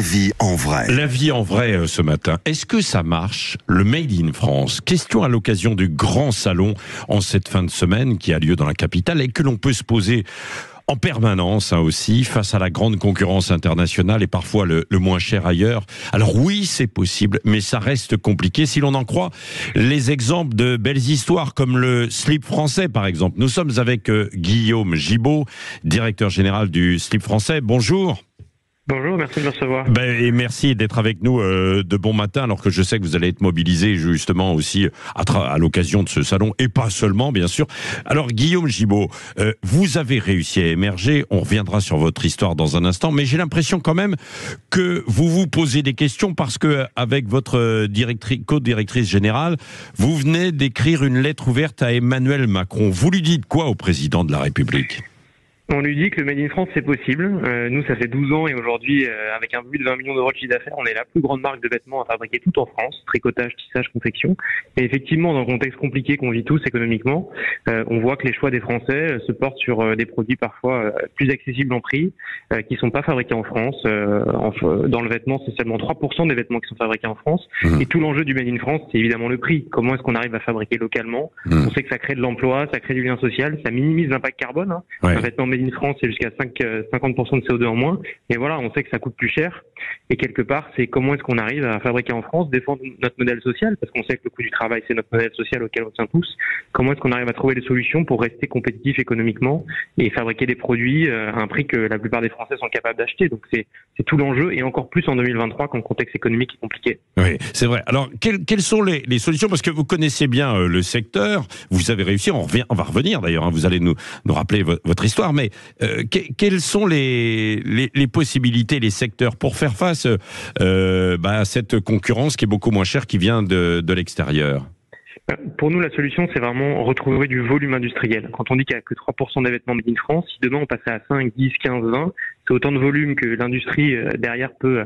vie en vrai. La vie en vrai ce matin. Est-ce que ça marche, le Made in France? Question à l'occasion du grand salon en cette fin de semaine qui a lieu dans la capitale et que l'on peut se poser en permanence aussi, face à la grande concurrence internationale et parfois le moins cher ailleurs. Alors oui, c'est possible, mais ça reste compliqué. Si l'on en croit les exemples de belles histoires comme le slip français, par exemple. Nous sommes avec Guillaume Gibaud, directeur général du slip français. Bonjour. Bonjour, merci de me recevoir. Et merci d'être avec nous de bon matin, alors que je sais que vous allez être mobilisé justement aussi à l'occasion de ce salon, et pas seulement, bien sûr. Alors, Guillaume Gibaud, vous avez réussi à émerger, on reviendra sur votre histoire dans un instant, mais j'ai l'impression quand même que vous vous posez des questions parce que, avec votre co-directrice générale, vous venez d'écrire une lettre ouverte à Emmanuel Macron. Vous lui dites quoi au président de la République ? On lui dit que le Made in France, c'est possible. Nous, ça fait 12 ans et aujourd'hui, avec un but de 20 millions d'euros de chiffre d'affaires, on est la plus grande marque de vêtements à fabriquer tout en France, tricotage, tissage, confection. Et effectivement, dans le contexte compliqué qu'on vit tous économiquement, on voit que les choix des Français se portent sur des produits parfois plus accessibles en prix, qui sont pas fabriqués en France. Dans le vêtement, c'est seulement 3% des vêtements qui sont fabriqués en France. Et tout l'enjeu du Made in France, c'est évidemment le prix. Comment est-ce qu'on arrive à fabriquer localement? On sait que ça crée de l'emploi, ça crée du lien social, ça minimise l'impact carbone. Un vêtement Made in France, c'est jusqu'à 50% de CO2 en moins. Et voilà, on sait que ça coûte plus cher. Et quelque part, c'est comment est-ce qu'on arrive à fabriquer en France, défendre notre modèle social, parce qu'on sait que le coût du travail, c'est notre modèle social auquel on tient tous. Comment est-ce qu'on arrive à trouver des solutions pour rester compétitif économiquement et fabriquer des produits à un prix que la plupart des Français sont capables d'acheter. Donc c'est tout l'enjeu, et encore plus en 2023 quand le contexte économique est compliqué. Oui, c'est vrai. Alors, quelles sont les solutions? Parce que vous connaissez bien le secteur, vous avez réussi, on va revenir d'ailleurs, vous allez nous rappeler votre histoire, mais quelles sont les possibilités, les secteurs pour faire face à cette concurrence qui est beaucoup moins chère, qui vient de l'extérieur? Pour nous, la solution, c'est vraiment retrouver du volume industriel. Quand on dit qu'il n'y a que 3% des vêtements Made in France, si demain on passait à 5, 10, 15, 20, c'est autant de volume que l'industrie derrière peut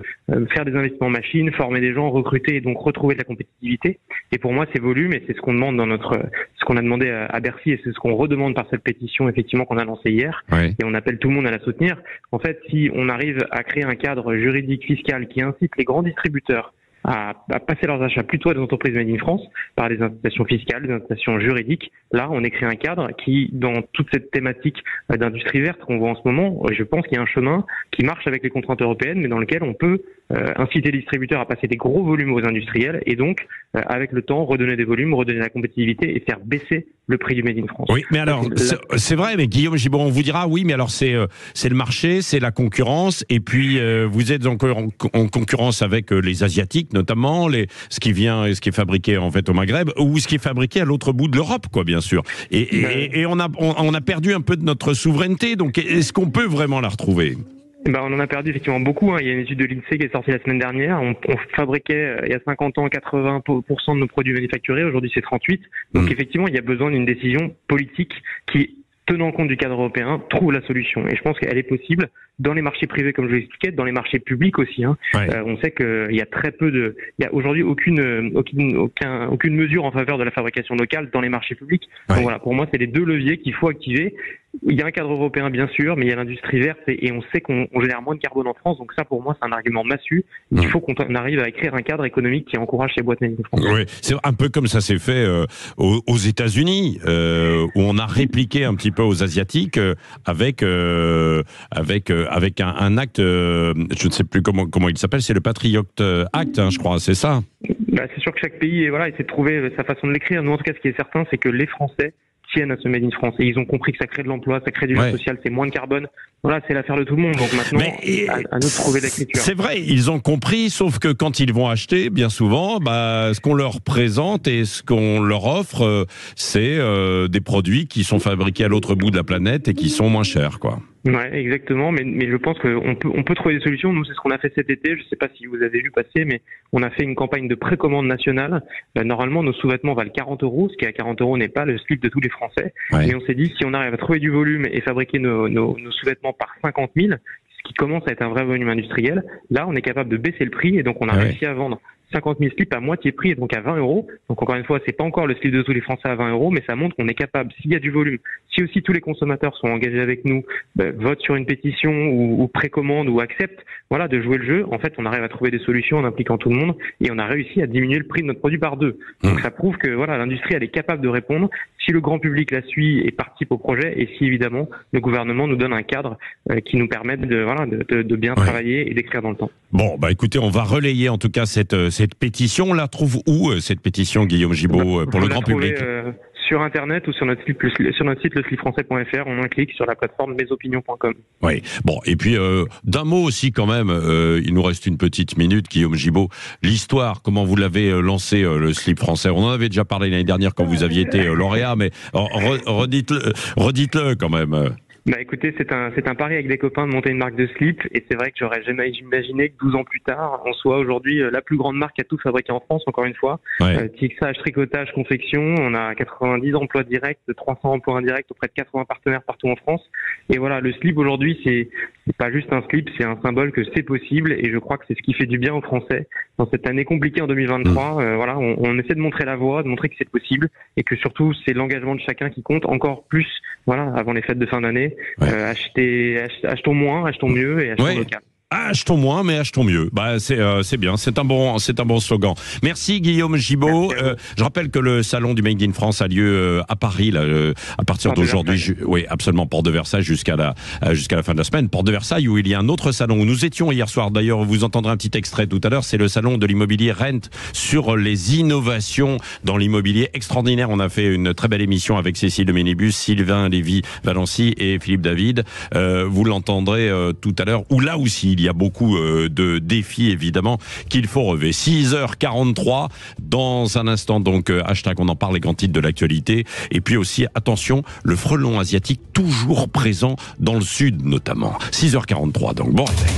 faire des investissements en machines, former des gens, recruter et donc retrouver de la compétitivité. Et pour moi, c'est volume, et c'est ce qu'on demande ce qu'on a demandé à Bercy, et c'est ce qu'on redemande par cette pétition effectivement qu'on a lancée hier. Oui. Et on appelle tout le monde à la soutenir. En fait, si on arrive à créer un cadre juridique fiscal qui incite les grands distributeurs à passer leurs achats plutôt à des entreprises Made in France par des incitations fiscales, des incitations juridiques. Là, on écrit un cadre qui, dans toute cette thématique d'industrie verte qu'on voit en ce moment, je pense qu'il y a un chemin qui marche avec les contraintes européennes, mais dans lequel on peut inciter les distributeurs à passer des gros volumes aux industriels et donc, avec le temps, redonner des volumes, redonner de la compétitivité et faire baisser le prix du Made in France. Oui, mais alors, c'est vrai, mais Guillaume Gibaud, on vous dira, oui, mais alors c'est le marché, c'est la concurrence, et puis vous êtes encore en concurrence avec les Asiatiques, notamment ce qui est fabriqué en fait au Maghreb, ou ce qui est fabriqué à l'autre bout de l'Europe, quoi, bien sûr. Et on a perdu un peu de notre souveraineté, donc est-ce qu'on peut vraiment la retrouver? On en a perdu effectivement beaucoup. Il y a une étude de l'INSEE qui est sortie la semaine dernière. On fabriquait il y a 50 ans 80% de nos produits manufacturés. Aujourd'hui, c'est 38%. Donc effectivement, il y a besoin d'une décision politique qui, tenant compte du cadre européen, trouve la solution. Et je pense qu'elle est possible dans les marchés privés, comme je vous l'expliquais, dans les marchés publics aussi. On sait qu'il y a très peu il y a aujourd'hui aucune mesure en faveur de la fabrication locale dans les marchés publics. Donc voilà, pour moi, c'est les deux leviers qu'il faut activer. Il y a un cadre européen, bien sûr, mais il y a l'industrie verte et on sait qu'on génère moins de carbone en France. Donc ça, pour moi, c'est un argument massu. Il faut qu'on arrive à écrire un cadre économique qui encourage ces boîtes Made in France. Oui, c'est un peu comme ça s'est fait aux États-Unis, où on a répliqué un petit peu aux Asiatiques avec un acte, je ne sais plus comment il s'appelle, c'est le Patriot Act, je crois, c'est ça. C'est sûr que chaque pays essaie de trouver sa façon de l'écrire. Nous, en tout cas, ce qui est certain, c'est que les Français tiennent à ce Made in France. Et ils ont compris que ça crée de l'emploi, ça crée du lien social, c'est moins de carbone. Voilà, c'est l'affaire de tout le monde. Donc maintenant, à nous de trouver l'écriture. C'est vrai, ils ont compris, sauf que quand ils vont acheter, bien souvent, ce qu'on leur présente et ce qu'on leur offre, c'est des produits qui sont fabriqués à l'autre bout de la planète et qui sont moins chers, quoi. Ouais, exactement. Mais je pense qu'on peut trouver des solutions. Nous, c'est ce qu'on a fait cet été. Je ne sais pas si vous avez vu passer, mais on a fait une campagne de précommande nationale. Normalement, nos sous-vêtements valent 40 €, ce qui à 40 € n'est pas le slip de tous les Français. Mais on s'est dit, si on arrive à trouver du volume et fabriquer nos sous-vêtements par 50 000, ce qui commence à être un vrai volume industriel, là, on est capable de baisser le prix et donc on a réussi à vendre 50 000 slips à moitié prix, et donc à 20 €. Donc encore une fois, c'est pas encore le slip de tous les Français à 20 €, mais ça montre qu'on est capable, s'il y a du volume, Si aussi tous les consommateurs sont engagés avec nous, votent sur une pétition ou précommandent ou acceptent de jouer le jeu, en fait, on arrive à trouver des solutions en impliquant tout le monde et on a réussi à diminuer le prix de notre produit par 2. Donc ça prouve que l'industrie, elle est capable de répondre si le grand public la suit et participe au projet et si évidemment le gouvernement nous donne un cadre qui nous permette de bien travailler et d'écrire dans le temps. Bon, écoutez, on va relayer en tout cas cette pétition. On la trouve où, cette pétition, Guillaume Gibault, pour le grand public? Sur Internet ou sur notre site leslibfrançais.fr, en un clic sur la plateforme mesopinions.com. Oui. Bon, et puis d'un mot aussi quand même, il nous reste une petite minute, Guillaume Gibault. L'histoire, comment vous l'avez lancé, le slip français. On en avait déjà parlé l'année dernière quand vous aviez été lauréat, mais redites-le quand même. Écoutez, c'est un pari avec des copains de monter une marque de slip et c'est vrai que j'aurais jamais imaginé que 12 ans plus tard, on soit aujourd'hui la plus grande marque à tout fabriquer en France, encore une fois. Tissage, tricotage, confection, on a 90 emplois directs, 300 emplois indirects auprès de 80 partenaires partout en France. Et le slip aujourd'hui, c'est pas juste un slip, c'est un symbole que c'est possible et je crois que c'est ce qui fait du bien aux Français. Dans cette année compliquée en 2023, on essaie de montrer la voie, de montrer que c'est possible et que surtout c'est l'engagement de chacun qui compte encore plus, avant les fêtes de fin d'année. Achetons moins, achetons mieux et achetons local. Achetons moins, mais achetons mieux. C'est bien, c'est un bon slogan. Merci Guillaume Gibault. Je rappelle que le salon du Made in France a lieu à Paris à partir d'aujourd'hui. Oui, absolument, porte de Versailles jusqu'à la fin de la semaine. Porte de Versailles où il y a un autre salon où nous étions hier soir. D'ailleurs, vous entendrez un petit extrait tout à l'heure. C'est le salon de l'immobilier Rent sur les innovations dans l'immobilier extraordinaire. On a fait une très belle émission avec Cécile de Ménibus, Sylvain Lévy-Valency et Philippe David. Vous l'entendrez tout à l'heure. Où là aussi, il y a beaucoup de défis, évidemment, qu'il faut relever. 6h43, dans un instant, donc, hashtag on en parle, les grands titres de l'actualité. Et puis aussi, attention, le frelon asiatique toujours présent dans le sud, notamment. 6h43, donc, bon réveil.